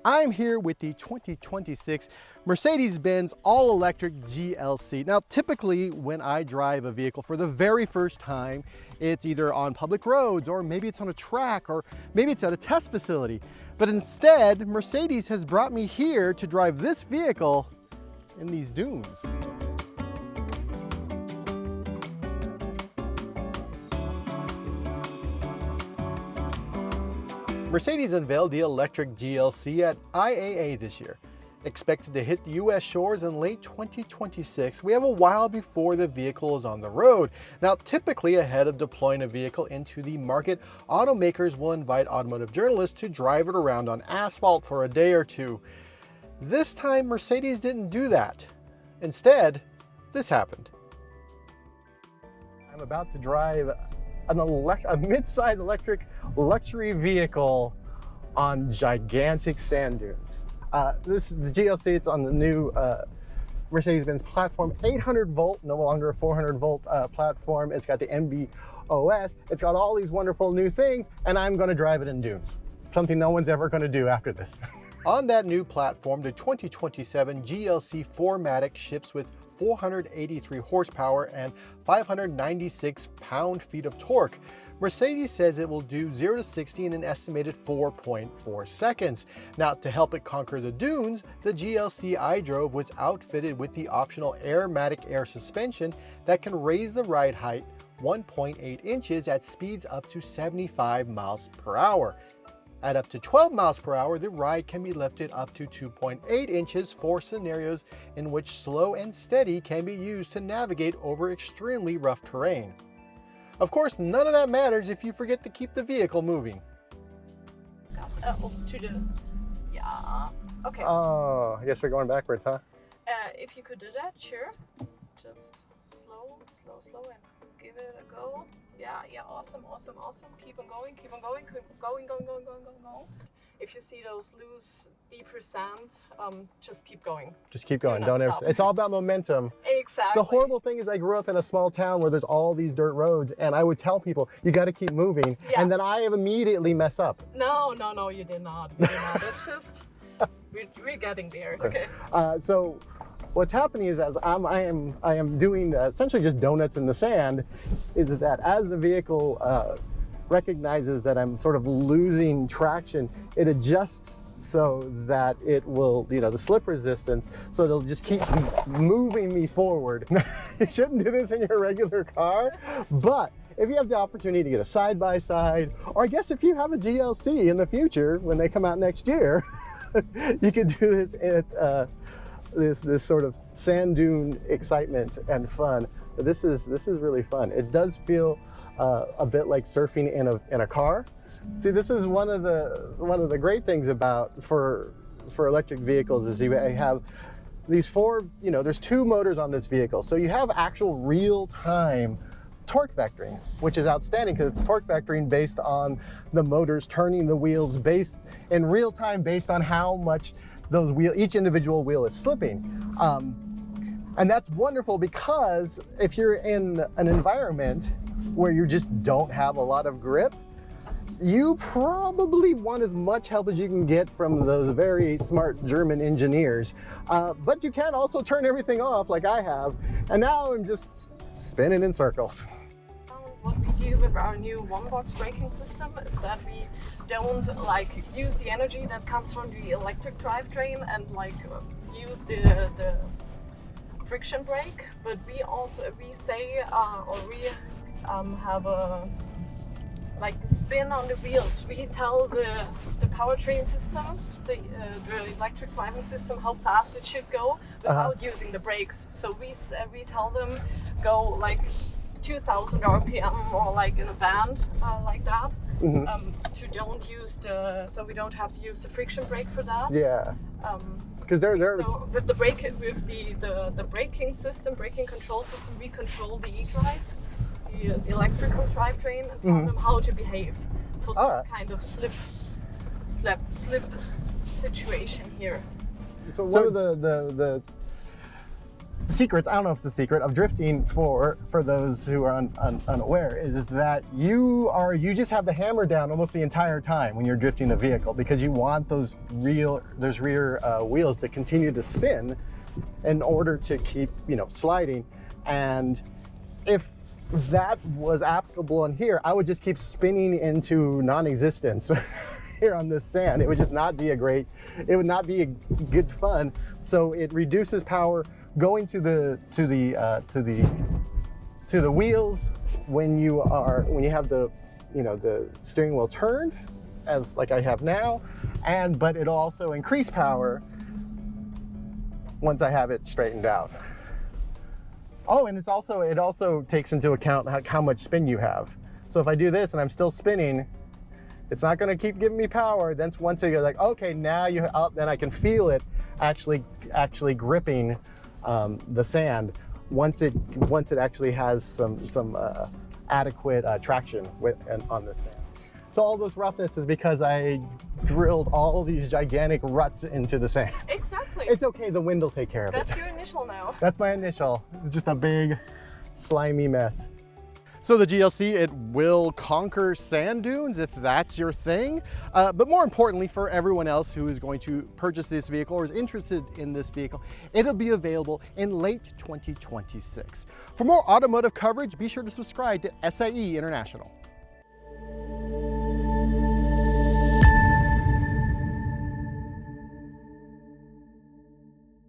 I'm here with the 2026 Mercedes-Benz all-electric GLC. Now, typically when I drive a vehicle for the very first time, it's either on public roads, or maybe it's on a track, or maybe it's at a test facility. But instead, Mercedes has brought me here to drive this vehicle in these dunes. Mercedes unveiled the electric GLC at IAA this year. Expected to hit US shores in late 2026, we have a while before the vehicle is on the road. Now, typically ahead of deploying a vehicle into the market, automakers will invite automotive journalists to drive it around on asphalt for a day or two. This time, Mercedes didn't do that. Instead, this happened. I'm about to drive a mid-size electric luxury vehicle on gigantic sand dunes. This is the GLC. It's on the new Mercedes-Benz platform, 800 volt, no longer a 400 volt platform. It's got the MB.OS. It's got all these wonderful new things, and I'm going to drive it in dunes. Something no one's ever going to do after this. On that new platform, the 2027 GLC 4MATIC ships with 483 horsepower and 596 pound-feet of torque. Mercedes says it will do 0 to 60 in an estimated 4.4 seconds. Now, to help it conquer the dunes, the GLC I drove was outfitted with the optional Airmatic air suspension that can raise the ride height 1.8 inches at speeds up to 75 miles per hour. At up to 12 miles per hour, the ride can be lifted up to 2.8 inches for scenarios in which slow and steady can be used to navigate over extremely rough terrain. Of course, none of that matters if you forget to keep the vehicle moving. Yeah, okay. Oh, I guess we're going backwards, huh? If you could do that, sure. Just slow, and give it a go. Yeah, awesome. Keep on going. If you see those loose, deeper sand, just keep going. Just keep going. Don't ever. It's all about momentum. Exactly. The horrible thing is I grew up in a small town where there's all these dirt roads, and I would tell people, you got to keep moving. Yes. And then I immediately mess up. No, you did not. It's just, we're getting there. Okay. So what's happening is, as I am doing essentially just donuts in the sand, is that as the vehicle recognizes that I'm sort of losing traction, it adjusts so that it will, the slip resistance, so it'll just keep moving me forward. You shouldn't do this in your regular car, but if you have the opportunity to get a side-by-side, or I guess if you have a GLC in the future, when they come out next year, you could do this at this sort of sand dune excitement and fun. This is really fun. It does feel a bit like surfing in a car. See, this is one of the great things about for electric vehicles is you have these four, there's two motors on this vehicle. So you have actual real-time torque vectoring, which is outstanding because it's torque vectoring based on the motors turning the wheels in real time based on how much each individual wheel is slipping. And that's wonderful because if you're in an environment where you just don't have a lot of grip, you probably want as much help as you can get from those very smart German engineers. But you can also turn everything off like I have, and now I'm just spinning in circles. What we do with our new one-box braking system is that we don't use the energy that comes from the electric drivetrain and use the friction brake, but we have the spin on the wheels. We tell the powertrain system, the electric driving system, how fast it should go without using the brakes. So we tell them go 2,000 RPM or in a band like that. Mm-hmm. So we don't have to use the friction brake for that. Yeah. Because so with the braking system, braking control system, we control the e-drive, the electrical drivetrain, and tell them how to behave for that kind of slip situation here. So one of the secrets, I don't know if it's a secret, of drifting for those who are unaware, is that you just have the hammer down almost the entire time when you're drifting a vehicle, because you want those rear wheels to continue to spin in order to keep, you know, sliding. And if that was applicable in here, I would just keep spinning into non-existence here on this sand. It would just not be it would not be a good fun. So it reduces power going to the wheels when you have the, you know, the steering wheel turned, as like I have now, but it'll also increase power once I have it straightened out. Oh, and it also takes into account how much spin you have. So if I do this and I'm still spinning, it's not going to keep giving me power. Then once it goes like, okay, now then I can feel it actually gripping the sand once it actually has some adequate traction on the sand. So all those roughness is because I drilled all these gigantic ruts into the sand. Exactly. It's okay, the wind will take care of it. That's your initial now. That's my initial, just a big slimy mess. So the GLC, it will conquer sand dunes if that's your thing. But more importantly, for everyone else who is going to purchase this vehicle or is interested in this vehicle, it'll be available in late 2026. For more automotive coverage, be sure to subscribe to SIE International.